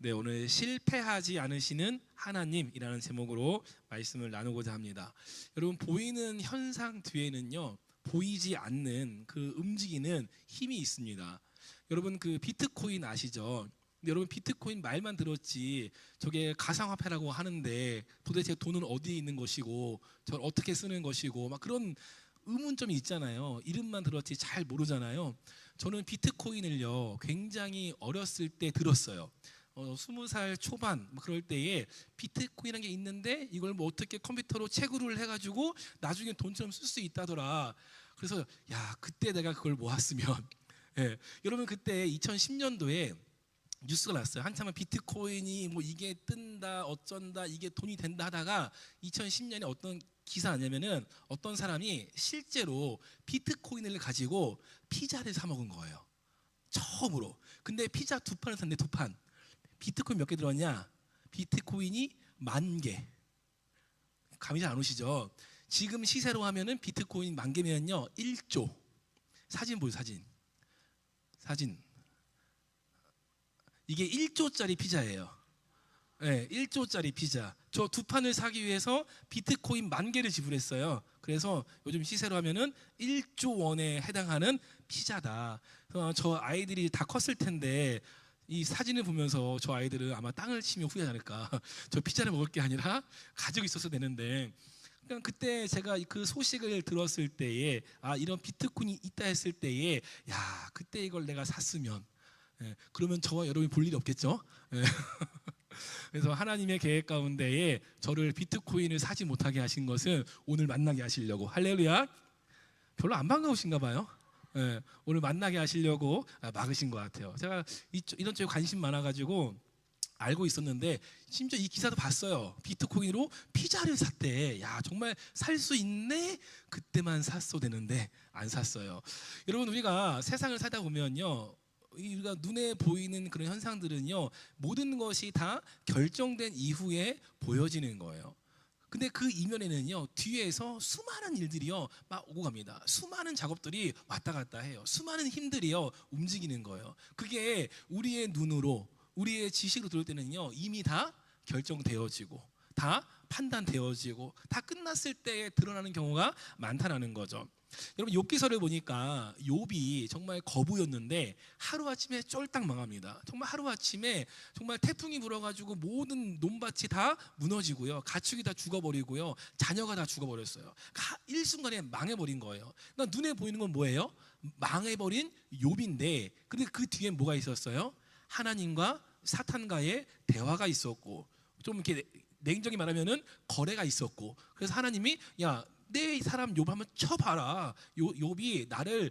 네, 오늘 실패하지 않으시는 하나님이라는 제목으로 말씀을 나누고자 합니다. 여러분, 보이는 현상 뒤에는요, 보이지 않는 그 움직이는 힘이 있습니다. 여러분, 그 비트코인 아시죠? 근데 여러분, 비트코인 말만 들었지 저게 가상화폐라고 하는데 도대체 돈은 어디에 있는 것이고 저걸 어떻게 쓰는 것이고 막 그런 의문점이 있잖아요. 이름만 들었지 잘 모르잖아요. 저는 비트코인을요 굉장히 어렸을 때 들었어요. 20살 초반 뭐 그럴 때에 비트코인이라는 게 있는데 이걸 뭐 어떻게 컴퓨터로 채굴을 해가지고 나중에 돈처럼 쓸 수 있다더라. 그래서 야, 그때 내가 그걸 모았으면 예. 여러분, 그때 2010년도에 뉴스가 났어요. 한참은 비트코인이 뭐 이게 뜬다 어쩐다 이게 돈이 된다 하다가 2010년에 어떤 기사 아니면은 어떤 사람이 실제로 비트코인을 가지고 피자를 사 먹은 거예요. 처음으로. 근데 피자 2판을 샀는데 2판. 비트코인 몇 개 들었냐? 비트코인이 10,000개. 감이 잘 안 오시죠? 지금 시세로 하면은 비트코인 10,000개면요 1조. 사진 보세요. 사진. 이게 1조짜리 피자예요. 네, 1조짜리 피자. 저 2판을 사기 위해서 비트코인 10,000개를 지불했어요. 그래서 요즘 시세로 하면은 1조 원에 해당하는 피자다. 저 아이들이 다 컸을 텐데 이 사진을 보면서 저 아이들은 아마 땅을 치면 후회하지 않을까. 저 피자를 먹을 게 아니라 가지고 있었어야 되는데. 그러니까 그때 제가 그 소식을 들었을 때에 아, 이런 비트코인이 있다 했을 때에 야, 그때 이걸 내가 샀으면 그러면 저와 여러분이 볼 일이 없겠죠. 그래서 하나님의 계획 가운데에 저를 비트코인을 사지 못하게 하신 것은 오늘 만나게 하시려고. 할렐루야. 별로 안 반가우신가 봐요. 오늘 만나게 하시려고 막으신 것 같아요. 제가 이런 쪽에 관심 많아가지고 알고 있었는데 심지어 이 기사도 봤어요. 비트코인으로 피자를 샀대. 야, 정말 살 수 있네. 그때만 샀어 되는데 안 샀어요. 여러분, 우리가 세상을 살다 보면요, 우리가 눈에 보이는 그런 현상들은요 모든 것이 다 결정된 이후에 보여지는 거예요. 근데 그 이면에는요 뒤에서 수많은 일들이요 막 오고 갑니다. 수많은 작업들이 왔다 갔다 해요. 수많은 힘들이요 움직이는 거예요. 그게 우리의 눈으로 우리의 지식으로 들을 때는요 이미 다 결정되어지고 다 판단되어지고 다 끝났을 때에 드러나는 경우가 많다라는 거죠. 여러분, 욥기서를 보니까 욥이 정말 거부였는데 하루아침에 쫄딱 망합니다. 정말 하루아침에 정말 태풍이 불어가지고 모든 논밭이 다 무너지고요, 가축이 다 죽어버리고요, 자녀가 다 죽어버렸어요. 일순간에 망해버린 거예요. 그러니까 눈에 보이는 건 뭐예요? 망해버린 욥인데, 근데 그 뒤에 뭐가 있었어요? 하나님과 사탄과의 대화가 있었고, 좀 이렇게 냉정히 말하면은 거래가 있었고, 그래서 하나님이 야, 내 사람 욥 한번 쳐봐라. 욥이 나를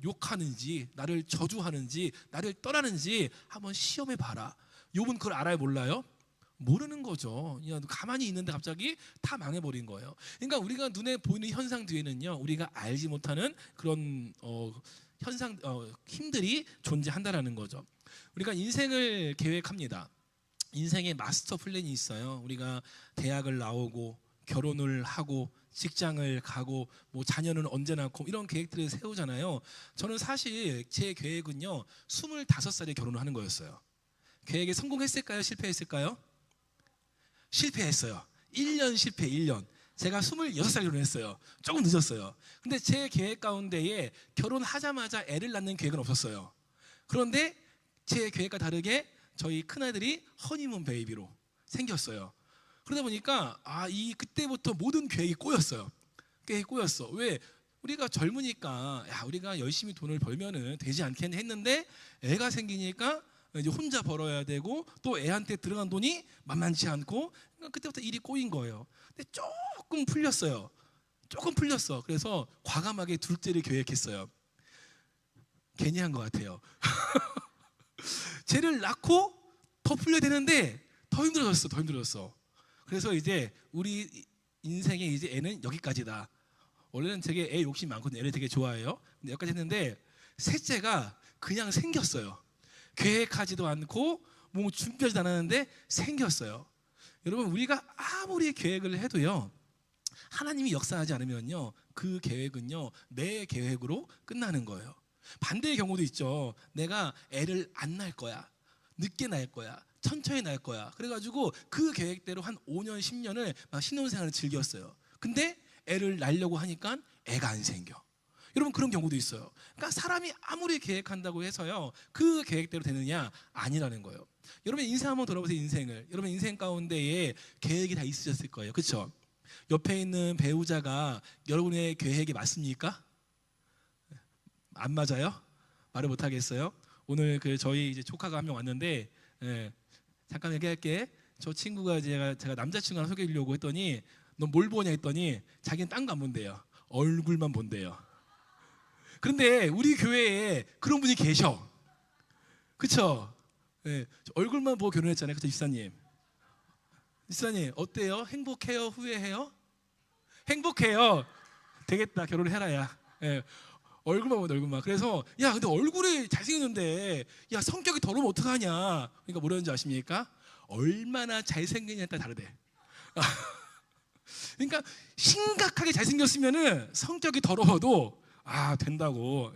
욕하는지 나를 저주하는지 나를 떠나는지 한번 시험해 봐라. 욥은 그걸 알아요, 몰라요? 모르는 거죠. 그냥 가만히 있는데 갑자기 다 망해버린 거예요. 그러니까 우리가 눈에 보이는 현상 뒤에는요 우리가 알지 못하는 그런 현상 힘들이 존재한다라는 거죠. 우리가 인생을 계획합니다. 인생의 마스터 플랜이 있어요. 우리가 대학을 나오고 결혼을 하고 직장을 가고 뭐 자녀는 언제 낳고 이런 계획들을 세우잖아요. 저는 사실 제 계획은요 25살에 결혼을 하는 거였어요. 계획에 성공했을까요? 실패했을까요? 실패했어요. 1년 실패. 1년. 제가 26살 결혼했어요. 조금 늦었어요. 근데 제 계획 가운데에 결혼하자마자 애를 낳는 계획은 없었어요. 그런데 제 계획과 다르게 저희 큰아들이 허니문 베이비로 생겼어요. 그러다 보니까 그때부터 모든 계획이 꼬였어요. 계획이 꼬였어. 왜? 우리가 젊으니까 야, 우리가 열심히 돈을 벌면은 되지 않겠냐 했는데 애가 생기니까 이제 혼자 벌어야 되고 또 애한테 들어간 돈이 만만치 않고, 그러니까 그때부터 일이 꼬인 거예요. 근데 조금 풀렸어요. 조금 풀렸어. 그래서 과감하게 둘째를 계획했어요. 괜히 한 것 같아요. 쟤를 낳고 더 풀려야 되는데 더 힘들어졌어. 그래서 이제 우리 인생의 이제 애는 여기까지다. 원래는 되게 애 욕심 많거든요. 애를 되게 좋아해요. 근데 여기까지 했는데 셋째가 그냥 생겼어요. 계획하지도 않고 뭐 준비하지도 않았는데 생겼어요. 여러분, 우리가 아무리 계획을 해도요 하나님이 역사하지 않으면요 그 계획은요 내 계획으로 끝나는 거예요. 반대의 경우도 있죠. 내가 애를 안 낳을 거야, 늦게 낳을 거야, 천천히 날 거야. 그래가지고 그 계획대로 한 5년 10년을 막 신혼생활을 즐겼어요. 근데 애를 낳으려고 하니까 애가 안 생겨. 여러분 그런 경우도 있어요. 그러니까 사람이 아무리 계획한다고 해서요 그 계획대로 되느냐? 아니라는 거예요. 여러분 인생 한번 돌아보세요. 인생을. 여러분 인생 가운데에 계획이 다 있으셨을 거예요. 그렇죠? 옆에 있는 배우자가 여러분의 계획이 맞습니까? 안 맞아요? 말을 못 하겠어요. 오늘 그 저희 이제 조카가 한 명 왔는데 잠깐 얘기할게. 저 친구가 제가 남자친구 하나 소개해주려고 했더니 너 뭘 보냐 했더니 자기는 딴 거 안 본대요. 얼굴만 본대요. 그런데 우리 교회에 그런 분이 계셔. 그쵸? 얼굴만 보고 결혼했잖아요. 그쵸 집사님? 집사님 어때요? 행복해요? 후회해요? 행복해요. 되겠다. 결혼해라 야. 얼굴만 보다 얼굴만. 그래서 야 근데 얼굴이 잘생겼는데 야 성격이 더러우면 어떡하냐. 그러니까 뭐라는지 아십니까? 얼마나 잘생기냐에 따라 다르대. 그러니까 심각하게 잘생겼으면은 성격이 더러워도 된다고.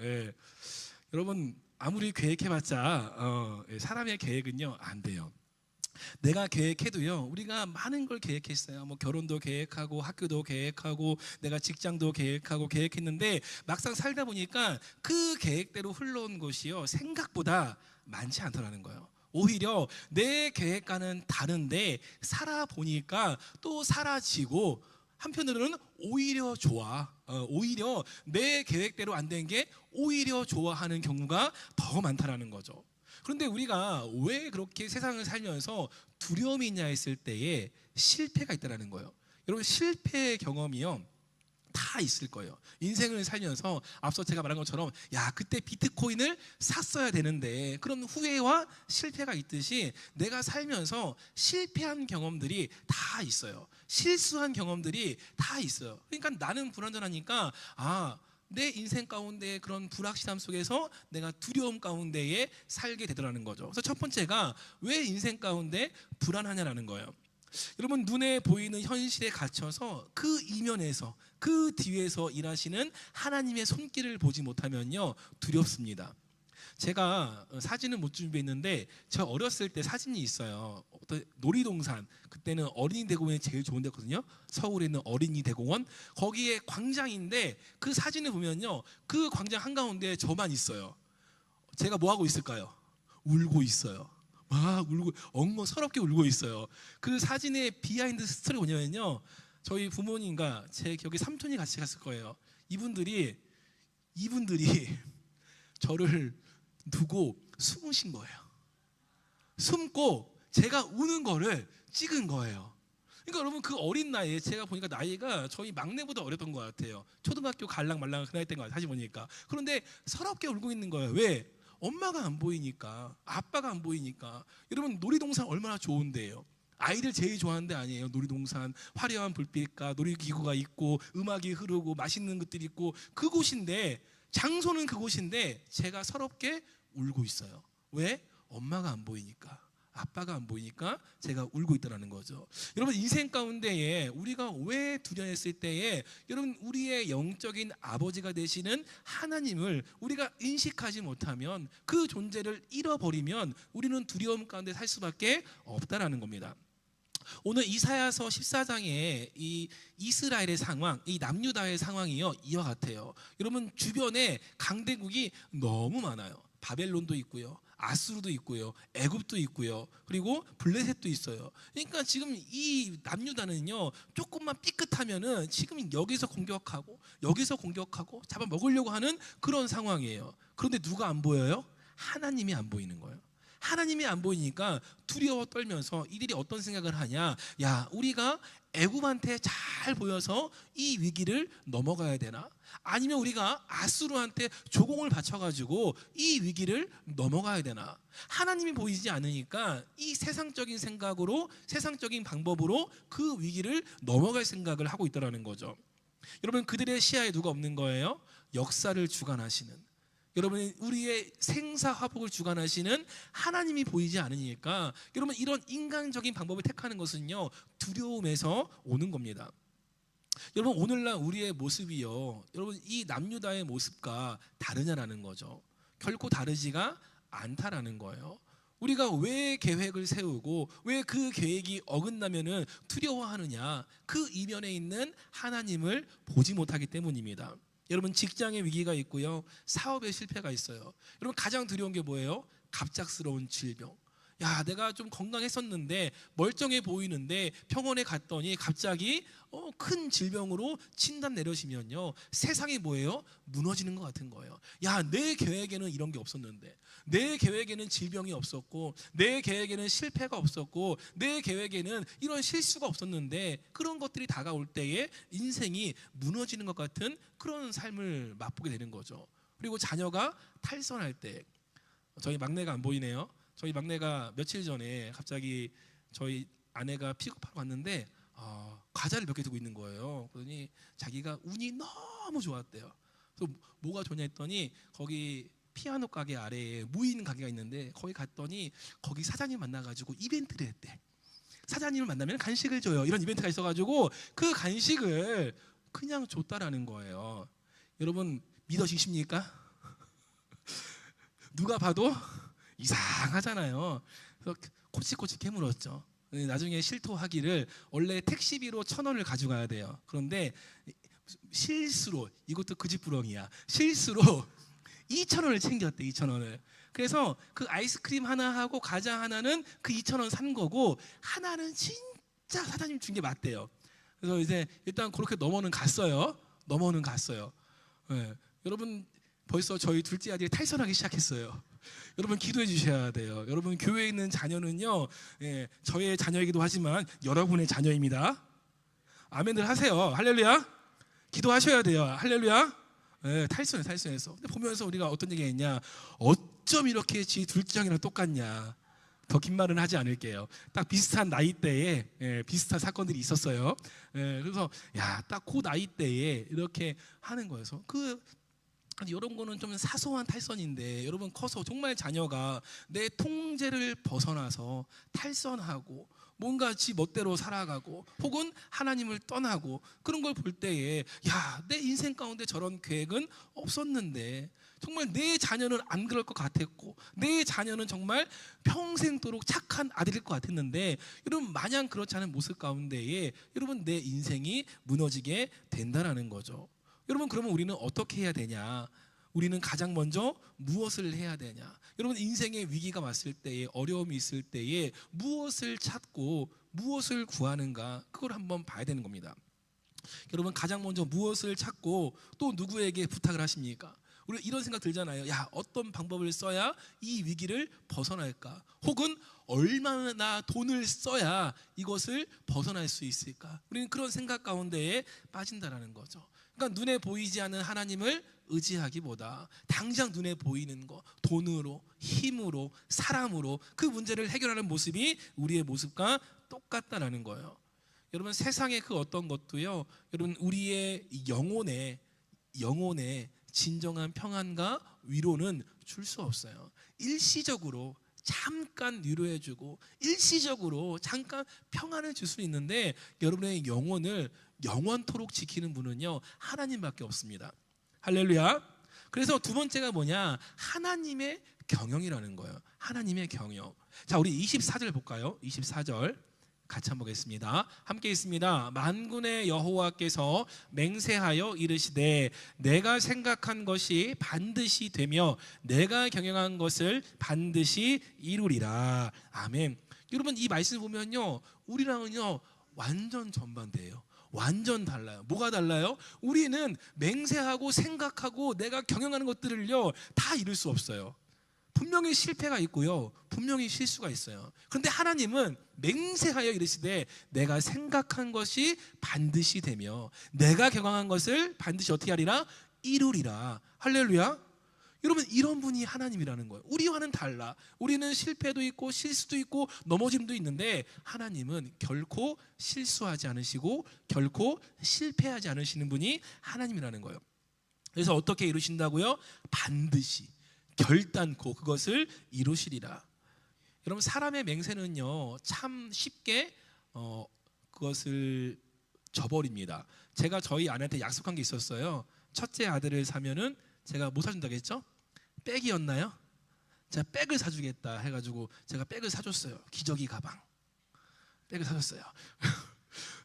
여러분 아무리 계획해봤자 사람의 계획은요 안 돼요. 내가 계획해도요 우리가 많은 걸 계획했어요. 뭐 결혼도 계획하고 학교도 계획하고 내가 직장도 계획하고 계획했는데 막상 살다 보니까 그 계획대로 흘러온 것이요 생각보다 많지 않더라는 거예요. 오히려 내 계획과는 다른데 살아보니까 또 사라지고 한편으로는 오히려 좋아. 오히려 내 계획대로 안 된 게 오히려 좋아하는 경우가 더 많다라는 거죠. 그런데 우리가 왜 그렇게 세상을 살면서 두려움이 있냐 했을 때에 실패가 있다는 거예요. 여러분 실패의 경험이요 다 있을 거예요. 인생을 살면서 앞서 제가 말한 것처럼 야 그때 비트코인을 샀어야 되는데 그런 후회와 실패가 있듯이 내가 살면서 실패한 경험들이 다 있어요. 실수한 경험들이 다 있어요. 그러니까 나는 불완전하니까 내 인생 가운데 그런 불확실함 속에서 내가 두려움 가운데에 살게 되더라는 거죠. 그래서 첫 번째가 왜 인생 가운데 불안하냐라는 거예요. 여러분 눈에 보이는 현실에 갇혀서 그 이면에서 그 뒤에서 일하시는 하나님의 손길을 보지 못하면요 두렵습니다. 제가 사진을 못 준비했는데 저 어렸을 때 사진이 있어요. 어떤 놀이동산 그때는 어린이 대공원이 제일 좋은 데거든요. 서울에 있는 어린이 대공원 거기에 광장인데 그 사진을 보면요 그 광장 한가운데 저만 있어요. 제가 뭐 하고 있을까요? 울고 있어요. 막 울고 서럽게 울고 있어요. 그 사진의 비하인드 스토리가 뭐냐면요 저희 부모님과 제 기억에 삼촌이 같이 갔을 거예요. 이분들이 저를 두고 숨으신 거예요. 숨고 제가 우는 거를 찍은 거예요. 그러니까 여러분 그 어린 나이에 제가 보니까 나이가 저희 막내보다 어렸던 것 같아요. 초등학교 갈랑말랑 그 나이 때인 것 같아요. 다시 보니까. 그런데 서럽게 울고 있는 거예요. 왜? 엄마가 안 보이니까, 아빠가 안 보이니까. 여러분 놀이동산 얼마나 좋은데요. 아이들 제일 좋아하는 데 아니에요. 놀이동산 화려한 불빛과 놀이기구가 있고 음악이 흐르고 맛있는 것들이 있고 그곳인데 장소는 그곳인데 제가 서럽게 울고 있어요. 왜? 엄마가 안 보이니까, 아빠가 안 보이니까 제가 울고 있다는 거죠. 여러분 인생 가운데에 우리가 왜 두려워했을 때에 여러분 우리의 영적인 아버지가 되시는 하나님을 우리가 인식하지 못하면 그 존재를 잃어버리면 우리는 두려움 가운데 살 수밖에 없다라는 겁니다. 오늘 이사야서 14장에 이 이스라엘의 상황, 이 남유다의 상황이요 이와 같아요. 여러분 주변에 강대국이 너무 많아요. 바벨론도 있고요, 아수르도 있고요, 애굽도 있고요, 그리고 블레셋도 있어요. 그러니까 지금 이 남유다는요 조금만 삐끗하면은 지금 여기서 공격하고 잡아먹으려고 하는 그런 상황이에요. 그런데 누가 안 보여요? 하나님이 안 보이는 거예요. 하나님이 안 보이니까 두려워 떨면서 이들이 어떤 생각을 하냐, 야 우리가 애굽한테 잘 보여서 이 위기를 넘어가야 되나? 아니면 우리가 아수르한테 조공을 바쳐가지고 이 위기를 넘어가야 되나? 하나님이 보이지 않으니까 이 세상적인 생각으로, 세상적인 방법으로 그 위기를 넘어갈 생각을 하고 있다는 거죠. 여러분 그들의 시야에 누가 없는 거예요? 역사를 주관하시는, 여러분 우리의 생사화복을 주관하시는 하나님이 보이지 않으니까 여러분 이런 인간적인 방법을 택하는 것은요 두려움에서 오는 겁니다. 여러분 오늘날 우리의 모습이요 여러분 이 남유다의 모습과 다르냐라는 거죠. 결코 다르지가 않다라는 거예요. 우리가 왜 계획을 세우고 왜 그 계획이 어긋나면은 두려워하느냐? 그 이면에 있는 하나님을 보지 못하기 때문입니다. 여러분, 직장의 위기가 있고요, 사업의 실패가 있어요. 여러분, 가장 두려운 게 뭐예요? 갑작스러운 질병. 야, 내가 좀 건강했었는데 멀쩡해 보이는데 병원에 갔더니 갑자기 큰 질병으로 진단 내려지면요, 세상이 뭐예요? 무너지는 것 같은 거예요. 야, 내 계획에는 이런 게 없었는데, 내 계획에는 질병이 없었고, 내 계획에는 실패가 없었고, 내 계획에는 이런 실수가 없었는데, 그런 것들이 다가올 때에 인생이 무너지는 것 같은 그런 삶을 맛보게 되는 거죠. 그리고 자녀가 탈선할 때, 저희 막내가 안 보이네요. 저희 막내가 며칠 전에 갑자기 저희 아내가 픽업하러 갔는데 과자를 몇 개 두고 있는 거예요. 그러니 자기가 운이 너무 좋았대요. 그래서 뭐가 좋냐 했더니 거기 피아노 가게 아래에 무인 가게가 있는데 거기 갔더니 거기 사장님 만나가지고 이벤트를 했대. 사장님을 만나면 간식을 줘요. 이런 이벤트가 있어가지고 그 간식을 그냥 줬다라는 거예요. 여러분, 믿어지십니까? 누가 봐도 이상하잖아요. 그래서 꼬치꼬치 깨물었죠. 나중에 실토하기를, 원래 택시비로 1,000원을 가져가야 돼요. 그런데 실수로, 이것도 그 집부렁이야, 실수로 2,000원을 챙겼대. 2,000원을. 그래서 그 아이스크림 하나 하고 과자 하나는 그 2,000원 산 거고, 하나는 진짜 사장님 준 게 맞대요. 그래서 이제 일단 그렇게 넘어는 갔어요. 네. 여러분, 벌써 저희 둘째 아들이 탈선하기 시작했어요. 여러분, 기도해 주셔야 돼요. 여러분, 교회에 있는 자녀는요, 저의 자녀이기도 하지만 여러분의 자녀입니다. 아멘들 하세요. 할렐루야. 기도하셔야 돼요. 할렐루야. 탈선했어. 근데 보면서 우리가 어떤 얘기 했냐, 어쩜 이렇게 지 둘째 형이랑 똑같냐. 더 긴 말은 하지 않을게요. 딱 비슷한 나이대에 비슷한 사건들이 있었어요. 그래서 딱 그 나이대에 이렇게 하는 거여서, 이런 거는 좀 사소한 탈선인데, 여러분 커서 정말 자녀가 내 통제를 벗어나서 탈선하고 뭔가 지 멋대로 살아가고 혹은 하나님을 떠나고 그런 걸 볼 때에, 내 인생 가운데 저런 계획은 없었는데, 정말 내 자녀는 안 그럴 것 같았고 내 자녀는 정말 평생도록 착한 아들일 것 같았는데, 여러분, 마냥 그렇지 않은 모습 가운데에 여러분 내 인생이 무너지게 된다라는 거죠. 여러분, 그러면 우리는 어떻게 해야 되냐? 우리는 가장 먼저 무엇을 해야 되냐? 여러분, 인생의 위기가 왔을 때에, 어려움이 있을 때에 무엇을 찾고 무엇을 구하는가, 그걸 한번 봐야 되는 겁니다. 여러분, 가장 먼저 무엇을 찾고 또 누구에게 부탁을 하십니까? 우리 이런 생각 들잖아요. 어떤 방법을 써야 이 위기를 벗어날까? 혹은 얼마나 돈을 써야 이것을 벗어날 수 있을까? 우리는 그런 생각 가운데에 빠진다라는 거죠. 그러니까 눈에 보이지 않는 하나님을 의지하기보다 당장 눈에 보이는 거, 돈으로, 힘으로, 사람으로 그 문제를 해결하는 모습이 우리의 모습과 똑같다라는 거예요. 여러분, 세상의 그 어떤 것도요, 여러분, 우리의 영혼에 진정한 평안과 위로는 줄 수 없어요. 일시적으로 잠깐 위로해주고 일시적으로 잠깐 평안을 줄 수 있는데, 여러분의 영혼을 영원토록 지키는 분은요, 하나님밖에 없습니다. 할렐루야. 그래서 두 번째가 뭐냐? 하나님의 경영이라는 거예요. 하나님의 경영. 자, 우리 24절 볼까요? 24절 같이 한번 보겠습니다. 함께 있습니다. 만군의 여호와께서 맹세하여 이르시되 내가 생각한 것이 반드시 되며 내가 경영한 것을 반드시 이루리라. 아멘. 여러분, 이 말씀 보면요, 우리랑은요 완전 전반대예요. 완전 달라요. 뭐가 달라요? 우리는 맹세하고 생각하고 내가 경영하는 것들을요 다 이룰 수 없어요. 분명히 실패가 있고요, 분명히 실수가 있어요. 그런데 하나님은 맹세하여 이르시되 내가 생각한 것이 반드시 되며 내가 경영한 것을 반드시 어떻게 하리라? 이루리라. 할렐루야. 여러분, 이런 분이 하나님이라는 거예요. 우리와는 달라. 우리는 실패도 있고 실수도 있고 넘어짐도 있는데, 하나님은 결코 실수하지 않으시고 결코 실패하지 않으시는 분이 하나님이라는 거예요. 그래서 어떻게 이루신다고요? 반드시, 결단코 그것을 이루시리라. 여러분, 사람의 맹세는요 참 쉽게 그것을 저버립니다. 제가 저희 아내한테 약속한 게 있었어요. 첫째 아들을 사면은 제가 뭐 사준다고 했죠? 백이었나요? 제가 백을 사주겠다 해가지고 제가 백을 사줬어요. 기저귀 가방 백을 사줬어요.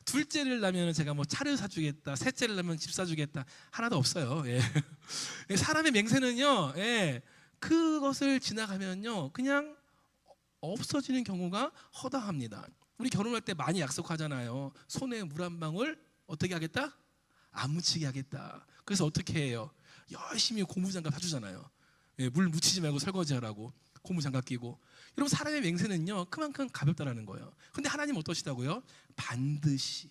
둘째를 낳으면 제가 뭐 차를 사주겠다, 셋째를 낳으면 집 사주겠다, 하나도 없어요. 예. 사람의 맹세는요, 예, 그것을 지나가면요 그냥 없어지는 경우가 허다합니다. 우리 결혼할 때 많이 약속하잖아요. 손에 물 한 방울 어떻게 하겠다? 안 묻히게 하겠다. 그래서 어떻게 해요? 열심히 고무장갑 사주잖아요. 예, 물 묻히지 말고 설거지하라고 고무장갑 끼고. 여러분, 사람의 맹세는요 그만큼 가볍다라는 거예요. 근데 하나님 어떠시다고요? 반드시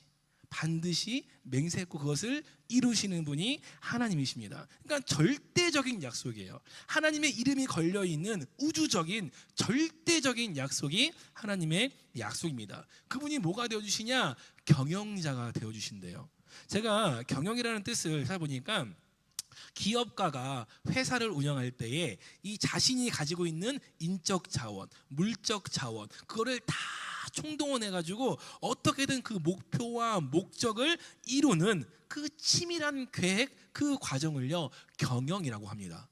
맹세했고 그것을 이루시는 분이 하나님이십니다. 그러니까 절대적인 약속이에요. 하나님의 이름이 걸려있는 우주적인 절대적인 약속이 하나님의 약속입니다. 그분이 뭐가 되어주시냐? 경영자가 되어주신대요. 제가 경영이라는 뜻을 찾아보니까 기업가가 회사를 운영할 때에 이 자신이 가지고 있는 인적 자원, 물적 자원, 그거를 다 총동원해가지고 어떻게든 그 목표와 목적을 이루는 그 치밀한 계획, 그 과정을요 경영이라고 합니다.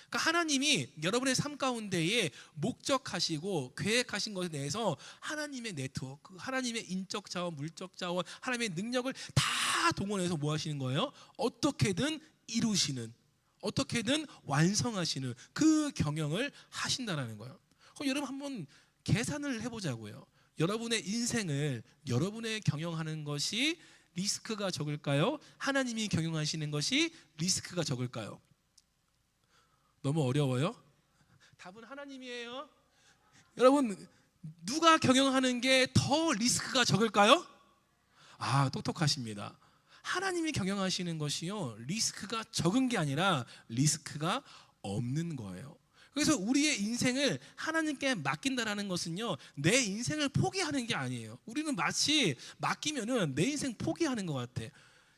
그러니까 하나님이 여러분의 삶 가운데에 목적하시고 계획하신 것에 대해서 하나님의 네트워크, 하나님의 인적 자원, 물적 자원, 하나님의 능력을 다 동원해서 뭐 하시는 거예요? 어떻게든 이루시는, 어떻게든 완성하시는 그 경영을 하신다라는 거예요. 그럼 여러분 한번 계산을 해보자고요. 여러분의 인생을 여러분의 경영하는 것이 리스크가 적을까요? 하나님이 경영하시는 것이 리스크가 적을까요? 너무 어려워요? 답은 하나님이에요. 여러분, 누가 경영하는 게 더 리스크가 적을까요? 아, 똑똑하십니다. 하나님이 경영하시는 것이요 리스크가 적은 게 아니라 리스크가 없는 거예요. 그래서 우리의 인생을 하나님께 맡긴다라는 것은요 내 인생을 포기하는 게 아니에요. 우리는 마치 맡기면은 내 인생 포기하는 것 같아.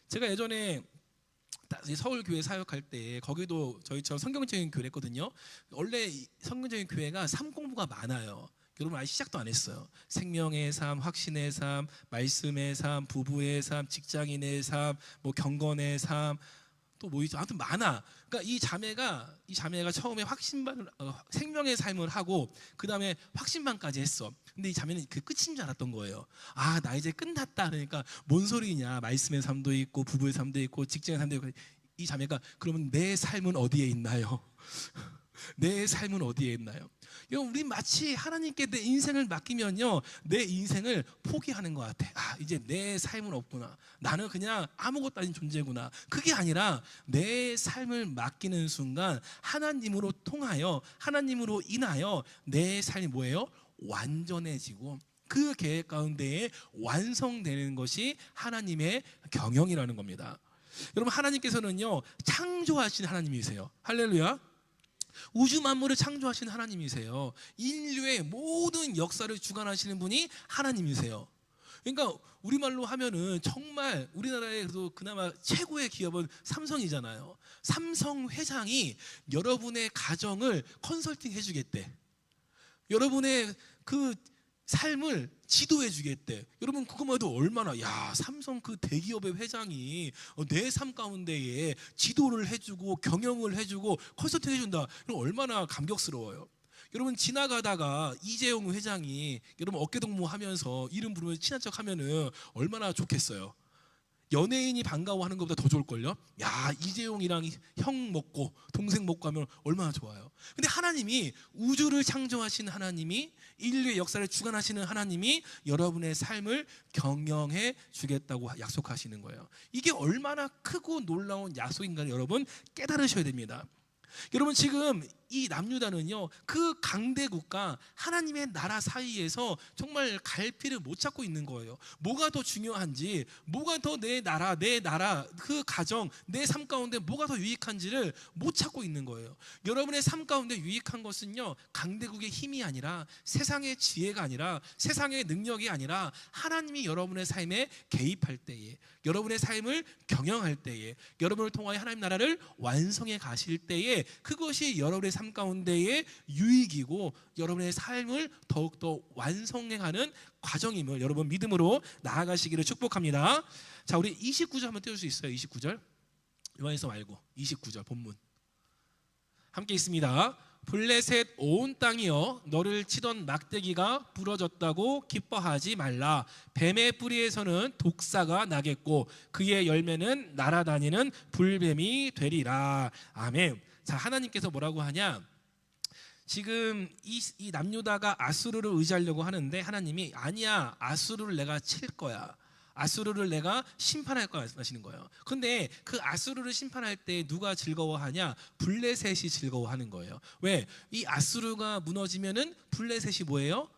제가 예전에 서울교회 사역할 때 거기도 저희처럼 성경적인 교회를 했거든요. 원래 성경적인 교회가 삶 공부가 많아요. 여러분 아직 시작도 안 했어요. 생명의 삶, 확신의 삶, 말씀의 삶, 부부의 삶, 직장인의 삶, 뭐 경건의 삶, 또 뭐 있죠? 아무튼 많아. 그러니까 이 자매가 처음에 확신반, 생명의 삶을 하고 그 다음에 확신반까지 했어. 근데 이 자매는 그 끝인 줄 알았던 거예요. 아, 나 이제 끝났다. 그러니까 뭔 소리냐? 말씀의 삶도 있고 부부의 삶도 있고 직장의 삶도 있고. 이 자매가 그러면 내 삶은 어디에 있나요? 내 삶은 어디에 있나요? 우리 마치 하나님께 내 인생을 맡기면요 내 인생을 포기하는 것 같아. 아, 이제 내 삶은 없구나. 나는 그냥 아무것도 아닌 존재구나. 그게 아니라 내 삶을 맡기는 순간 하나님으로 통하여, 하나님으로 인하여 내 삶이 뭐예요? 완전해지고 그 계획 가운데에 완성되는 것이 하나님의 경영이라는 겁니다. 여러분, 하나님께서는요 창조하신 하나님이세요. 할렐루야. 우주 만물을 창조하신 하나님이세요. 인류의 모든 역사를 주관하시는 분이 하나님이세요. 그러니까 우리말로 하면은 정말 우리나라의 그래도 그나마 최고의 기업은 삼성이잖아요. 삼성 회장이 여러분의 가정을 컨설팅 해주겠대. 여러분의 그 삶을 지도해 주겠대. 여러분 그것만 해도 얼마나, 야, 삼성 그 대기업의 회장이 내 삶 가운데에 지도를 해주고 경영을 해주고 컨설팅 해준다. 이건 얼마나 감격스러워요. 여러분 지나가다가 이재용 회장이 여러분 어깨동무하면서 이름 부르면서 친한 척하면은 얼마나 좋겠어요. 연예인이 반가워하는 것보다 더 좋을걸요. 야, 이재용이랑 형 먹고 동생 먹고 하면 얼마나 좋아요. 근데 하나님이, 우주를 창조하신 하나님이, 인류의 역사를 주관하시는 하나님이 여러분의 삶을 경영해 주겠다고 약속하시는 거예요. 이게 얼마나 크고 놀라운 약속인가를 여러분 깨달으셔야 됩니다. 여러분 지금 이 남유다는요 그 강대국과 하나님의 나라 사이에서 정말 갈피를 못 찾고 있는 거예요. 뭐가 더 중요한지, 뭐가 더 내 나라 그 가정, 내 삶 가운데 뭐가 더 유익한지를 못 찾고 있는 거예요. 여러분의 삶 가운데 유익한 것은요 강대국의 힘이 아니라, 세상의 지혜가 아니라, 세상의 능력이 아니라 하나님이 여러분의 삶에 개입할 때에, 여러분의 삶을 경영할 때에, 여러분을 통하여 하나님 나라를 완성해 가실 때에 그것이 여러분의 삶 가운데의 유익이고 여러분의 삶을 더욱더 완성해가는 과정임을 여러분 믿음으로 나아가시기를 축복합니다. 자, 우리 29절 한번 띄울 수 있어요? 29절 요한일서 말고 29절 본문 함께 있습니다. 블레셋 온 땅이여 너를 치던 막대기가 부러졌다고 기뻐하지 말라. 뱀의 뿌리에서는 독사가 나겠고 그의 열매는 날아다니는 불뱀이 되리라. 아멘. 자, 하나님께서 뭐라고 하냐? 지금 이 남유다가 아수르를 의지하려고 하는데 하나님이 아니야, 아수르를 내가 칠 거야, 아수르를 내가 심판할 거야 말씀하시는 거예요. 근데 그 아수르를 심판할 때 누가 즐거워하냐? 블레셋이 즐거워하는 거예요. 왜? 이 아수르가 무너지면은 블레셋이 뭐예요?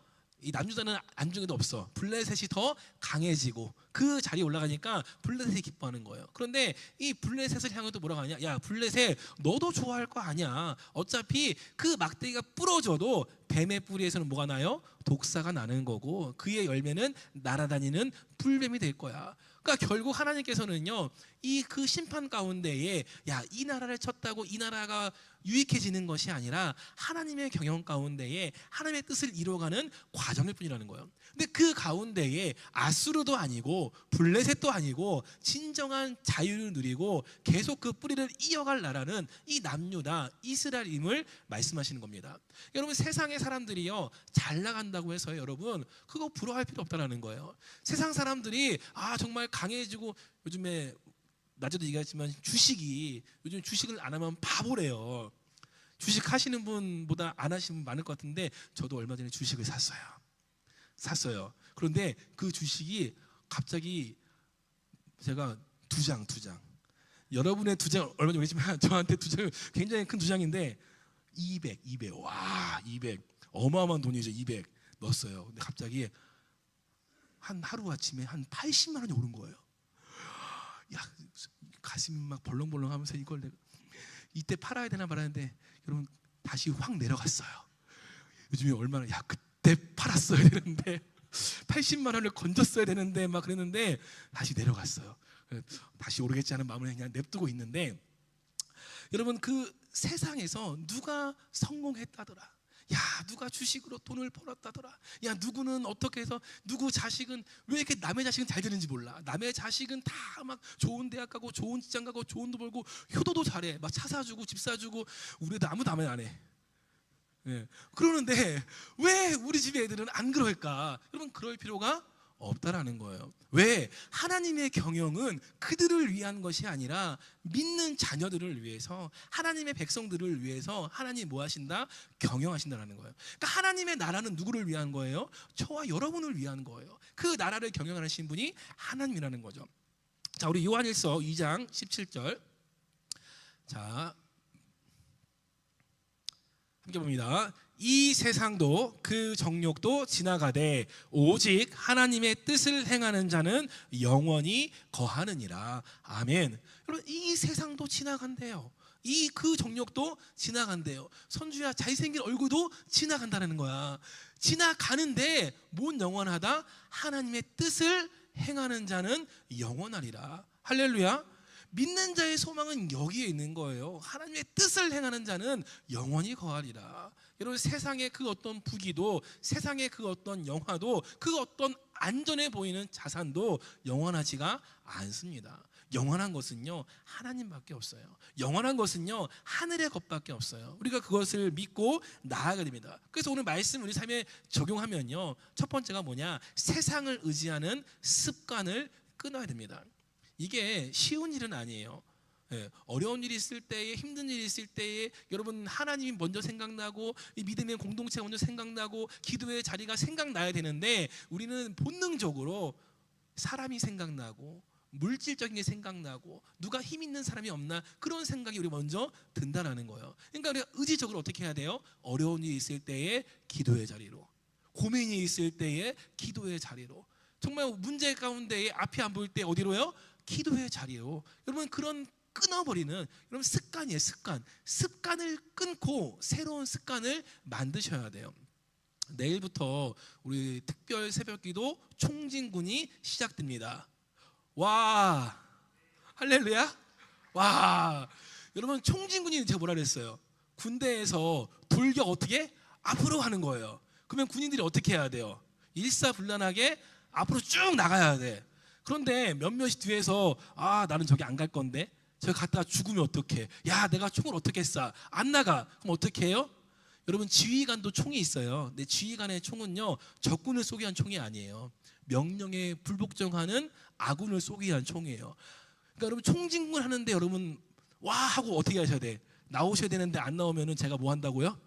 이 남유다는 안중에도 없어. 블레셋이 더 강해지고 그 자리에 올라가니까 블레셋이 기뻐하는 거예요. 그런데 이 블레셋을 향해도 뭐라고 하냐? 야, 블레셋 너도 좋아할 거 아니야. 어차피 그 막대기가 부러져도 뱀의 뿌리에서는 뭐가 나요? 독사가 나는 거고 그의 열매는 날아다니는 불뱀이 될 거야. 그러니까 결국 하나님께서는요, 이 그 심판 가운데에 야, 이 나라를 쳤다고 이 나라가 유익해지는 것이 아니라 하나님의 경영 가운데에 하나님의 뜻을 이루어가는 과정일 뿐이라는 거예요. 근데 그 가운데에 아수르도 아니고 블레셋도 아니고 진정한 자유를 누리고 계속 그 뿌리를 이어갈 나라는 이 남유다 이스라엘임을 말씀하시는 겁니다. 여러분, 세상의 사람들이요 잘 나간다고 해서요 여러분 그거 부러워할 필요 없다라는 거예요. 세상 사람들이 정말 강해지고, 요즘에 낮에도 얘기했지만 주식이, 요즘 주식을 안 하면 바보래요. 주식 하시는 분보다 안 하시는 분 많을 것 같은데 저도 얼마 전에 주식을 샀어요. 그런데 그 주식이 갑자기 제가 두 장 여러분의 두 장 얼마 전에 모르겠지만 저한테 두 장은 굉장히 큰 두 장인데 200 와 200 어마어마한 돈이죠. 200 넣었어요. 근데 갑자기 한 하루아침에 한 80만 원이 오른 거예요. 야, 가슴이 막 벌렁벌렁하면서 이걸 내가 이때 팔아야 되나 말았는데 여러분 다시 확 내려갔어요. 요즘에 얼마나, 야 그때 팔았어야 되는데 80만 원을 건졌어야 되는데 막 그랬는데 다시 내려갔어요. 다시 오르겠지 하는 마음을 그냥 냅두고 있는데, 여러분 그 세상에서 누가 성공했다더라, 야 누가 주식으로 돈을 벌었다더라, 야 누구는 어떻게 해서, 누구 자식은 왜 이렇게 남의 자식은 잘 되는지 몰라, 남의 자식은 다 막 좋은 대학 가고 좋은 직장 가고 좋은 돈 벌고 효도도 잘해, 막 차 사주고 집 사주고, 우리 애들 아무도 안 해. 예. 그러는데 왜 우리 집의 애들은 안 그럴까? 여러분 그럴 필요가 없다라는 거예요. 왜? 하나님의 경영은 그들을 위한 것이 아니라 믿는 자녀들을 위해서, 하나님의 백성들을 위해서 하나님이 뭐 하신다? 경영하신다라는 거예요. 그러니까 하나님의 나라는 누구를 위한 거예요? 저와 여러분을 위한 거예요. 그 나라를 경영하신 분이 하나님이라는 거죠. 자, 우리 요한일서 2장 17절. 자, 함께 봅니다. 이 세상도 그 정욕도 지나가되 오직 하나님의 뜻을 행하는 자는 영원히 거하느니라. 아멘. 여러분 이 세상도 지나간대요. 이 그 정욕도 지나간대요. 선주야 잘생긴 얼굴도 지나간다는 거야. 지나가는데 뭔 영원하다? 하나님의 뜻을 행하는 자는 영원하리라. 할렐루야. 믿는 자의 소망은 여기에 있는 거예요. 하나님의 뜻을 행하는 자는 영원히 거하리라. 여러분 세상의 그 어떤 부귀도, 세상의 그 어떤 영화도, 그 어떤 안전해 보이는 자산도 영원하지가 않습니다. 영원한 것은요 하나님밖에 없어요. 영원한 것은요 하늘의 것밖에 없어요. 우리가 그것을 믿고 나아가야 됩니다. 그래서 오늘 말씀 우리 삶에 적용하면요, 첫 번째가 뭐냐? 세상을 의지하는 습관을 끊어야 됩니다. 이게 쉬운 일은 아니에요. 어려운 일이 있을 때에, 힘든 일이 있을 때에 여러분 하나님이 먼저 생각나고 이 믿음의 공동체가 먼저 생각나고 기도의 자리가 생각나야 되는데, 우리는 본능적으로 사람이 생각나고 물질적인 게 생각나고 누가 힘 있는 사람이 없나, 그런 생각이 우리 먼저 든다라는 거예요. 그러니까 우리가 의지적으로 어떻게 해야 돼요? 어려운 일이 있을 때에 기도의 자리로, 고민이 있을 때에 기도의 자리로, 정말 문제 가운데에 앞이 안 보일 때 어디로요? 기도의 자리로. 여러분 그런 끊어버리는 여러분 습관이에요. 습관을 끊고 새로운 습관을 만드셔야 돼요. 내일부터 우리 특별 새벽기도 총진군이 시작됩니다. 와, 할렐루야. 와, 여러분 총진군이 제가 뭐라 그랬어요? 군대에서 돌격 어떻게? 앞으로 가는 거예요. 그러면 군인들이 어떻게 해야 돼요? 일사불란하게 앞으로 쭉 나가야 돼. 그런데 몇몇이 뒤에서 나는 저기 안 갈 건데, 저기 갔다가 죽으면 어떡해? 야 내가 총을 어떻게 쏴? 안 나가. 그럼 어떻게 해요? 여러분 지휘관도 총이 있어요. 근데 지휘관의 총은요 적군을 쏘기 위한 총이 아니에요. 명령에 불복종하는 아군을 쏘기 위한 총이에요. 그러니까 여러분 총진군 하는데 여러분 와 하고 어떻게 하셔야 돼? 나오셔야 되는데 안 나오면은 제가 뭐 한다고요?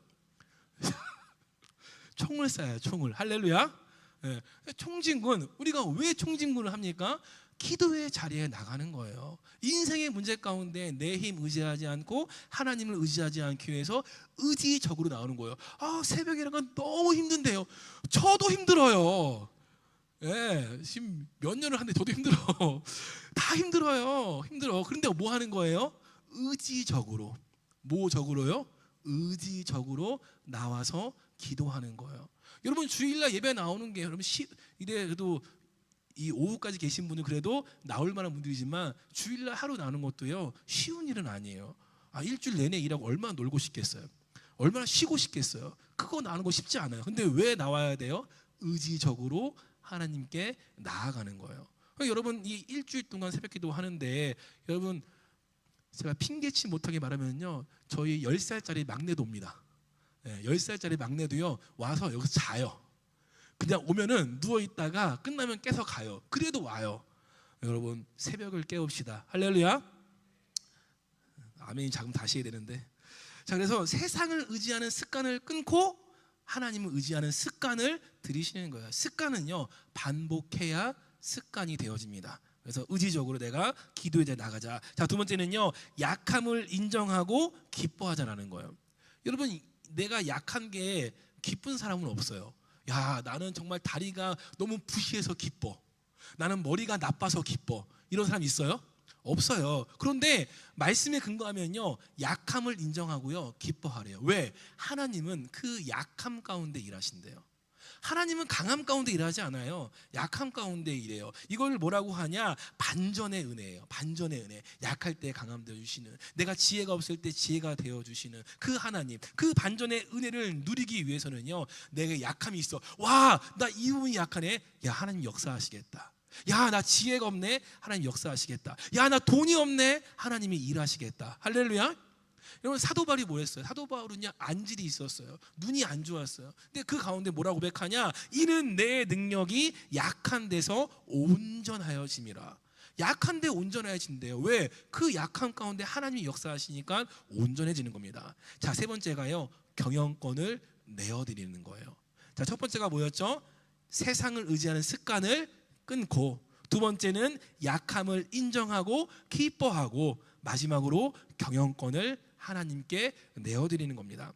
총을 쏴요. 총을. 할렐루야. 예. 총진군, 우리가 왜 총진군을 합니까? 기도의 자리에 나가는 거예요. 인생의 문제 가운데 내 힘 의지하지 않고 하나님을 의지하지 않기 위해서 의지적으로 나오는 거예요. 아, 새벽에 일어나면 너무 힘든데요. 저도 힘들어요. 예, 지금 몇 년을 하는데 저도 힘들어. 다 힘들어요. 힘들어. 그런데 뭐 하는 거예요? 의지적으로. 뭐적으로요? 의지적으로 나와서 기도하는 거예요. 여러분 주일날 예배 나오는 게 여러분 이래도 이 오후까지 계신 분은 그래도 나올 만한 분들이지만 주일날 하루 나오는 것도요 쉬운 일은 아니에요. 아, 일주일 내내 일하고 얼마나 놀고 싶겠어요. 얼마나 쉬고 싶겠어요. 그거 나오는 거 쉽지 않아요. 근데 왜 나와야 돼요? 의지적으로 하나님께 나아가는 거예요. 그러니까 여러분 이 일주일 동안 새벽기도 하는데 여러분 제가 핑계치 못하게 말하면요 저희 10살짜리 막내도 옵니다. 10살짜리 막내도요 와서 여기서 자요. 그냥 오면은 누워있다가 끝나면 깨서 가요. 그래도 와요. 여러분 새벽을 깨웁시다. 할렐루야. 아멘이 작으면 다시 해야 되는데. 자, 그래서 세상을 의지하는 습관을 끊고 하나님을 의지하는 습관을 들이시는 거예요. 습관은요 반복해야 습관이 되어집니다. 그래서 의지적으로 내가 기도에 나가자. 자, 두 번째는요 약함을 인정하고 기뻐하자라는 거예요. 여러분 내가 약한 게 기쁜 사람은 없어요. 야, 나는 정말 다리가 너무 부시해서 기뻐. 나는 머리가 나빠서 기뻐. 이런 사람 있어요? 없어요. 그런데 말씀에 근거하면요 약함을 인정하고요 기뻐하래요. 왜? 하나님은 그 약함 가운데 일하신대요. 하나님은 강함 가운데 일하지 않아요. 약함 가운데 일해요. 이걸 뭐라고 하냐? 반전의 은혜예요. 반전의 은혜. 약할 때 강함 되어주시는, 내가 지혜가 없을 때 지혜가 되어주시는 그 하나님, 그 반전의 은혜를 누리기 위해서는요 내게 약함이 있어. 와, 나 이 부분이 약하네. 야, 하나님 역사하시겠다. 야, 나 지혜가 없네. 하나님 역사하시겠다. 야, 나 돈이 없네. 하나님이 일하시겠다. 할렐루야. 여러분 사도 바울이 뭐랬어요? 사도 바울은요 안질이 있었어요. 눈이 안 좋았어요. 근데 그 가운데 뭐라고 고백하냐? 이는 내 능력이 약한 데서 온전하여짐이라. 약한데 온전해진대요. 왜? 그 약한 가운데 하나님이 역사하시니까 온전해지는 겁니다. 자, 세 번째가요 경영권을 내어드리는 거예요. 자, 첫 번째가 뭐였죠? 세상을 의지하는 습관을 끊고, 두 번째는 약함을 인정하고 기뻐하고, 마지막으로 경영권을 하나님께 내어드리는 겁니다.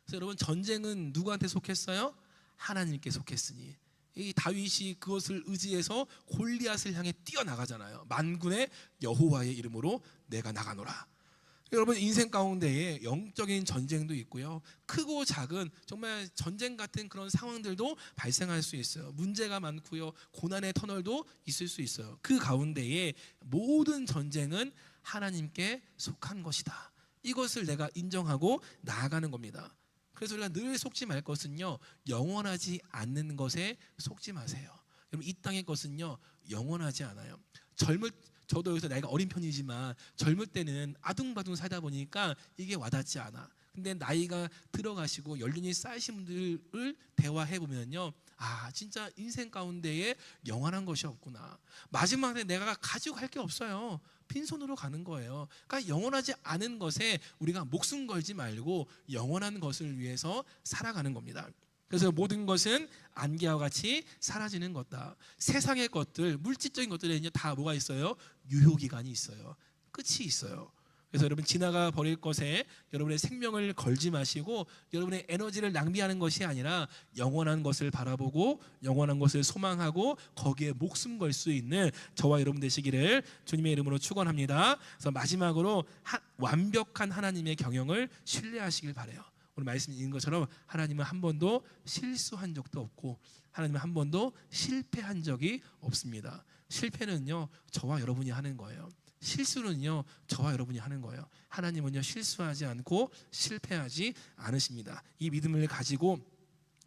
그래서 여러분 전쟁은 누구한테 속했어요? 하나님께 속했으니. 이 다윗이 그것을 의지해서 골리앗을 향해 뛰어나가잖아요. 만군의 여호와의 이름으로 내가 나가노라. 여러분 인생 가운데에 영적인 전쟁도 있고요. 크고 작은 정말 전쟁 같은 그런 상황들도 발생할 수 있어요. 문제가 많고요. 고난의 터널도 있을 수 있어요. 그 가운데에 모든 전쟁은 하나님께 속한 것이다. 이것을 내가 인정하고 나아가는 겁니다. 그래서 우리가 늘 속지 말 것은요 영원하지 않는 것에 속지 마세요. 여러분 이 땅의 것은요 영원하지 않아요. 저도 여기서 나이가 어린 편이지만 젊을 때는 아둥바둥 살다 보니까 이게 와닿지 않아. 근데 나이가 들어가시고 연륜이 쌓이신 분들을 대화해 보면요, 아 진짜 인생 가운데에 영원한 것이 없구나. 마지막에 내가 가지고 갈 게 없어요. 빈손으로 가는 거예요. 그러니까 영원하지 않은 것에 우리가 목숨 걸지 말고 영원한 것을 위해서 살아가는 겁니다. 그래서 모든 것은 안개와 같이 사라지는 것다. 세상의 것들, 물질적인 것들에는 다 뭐가 있어요? 유효기간이 있어요. 끝이 있어요. 그래서 여러분 지나가 버릴 것에 여러분의 생명을 걸지 마시고 여러분의 에너지를 낭비하는 것이 아니라 영원한 것을 바라보고 영원한 것을 소망하고 거기에 목숨 걸 수 있는 저와 여러분 되시기를 주님의 이름으로 축원합니다. 그래서 마지막으로 완벽한 하나님의 경영을 신뢰하시길 바라요. 오늘 말씀 읽은 것처럼 하나님은 한 번도 실수한 적도 없고 하나님은 한 번도 실패한 적이 없습니다. 실패는요 저와 여러분이 하는 거예요. 실수는요 저와 여러분이 하는 거예요. 하나님은요 실수하지 않고 실패하지 않으십니다. 이 믿음을 가지고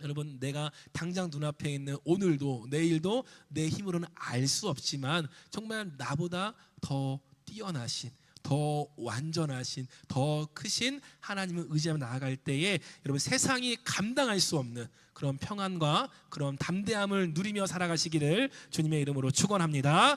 여러분 내가 당장 눈앞에 있는 오늘도 내일도 내 힘으로는 알 수 없지만 정말 나보다 더 뛰어나신 더 완전하신, 더 크신 하나님을 의지하며 나아갈 때에 여러분 세상이 감당할 수 없는 그런 평안과 그런 담대함을 누리며 살아가시기를 주님의 이름으로 축원합니다.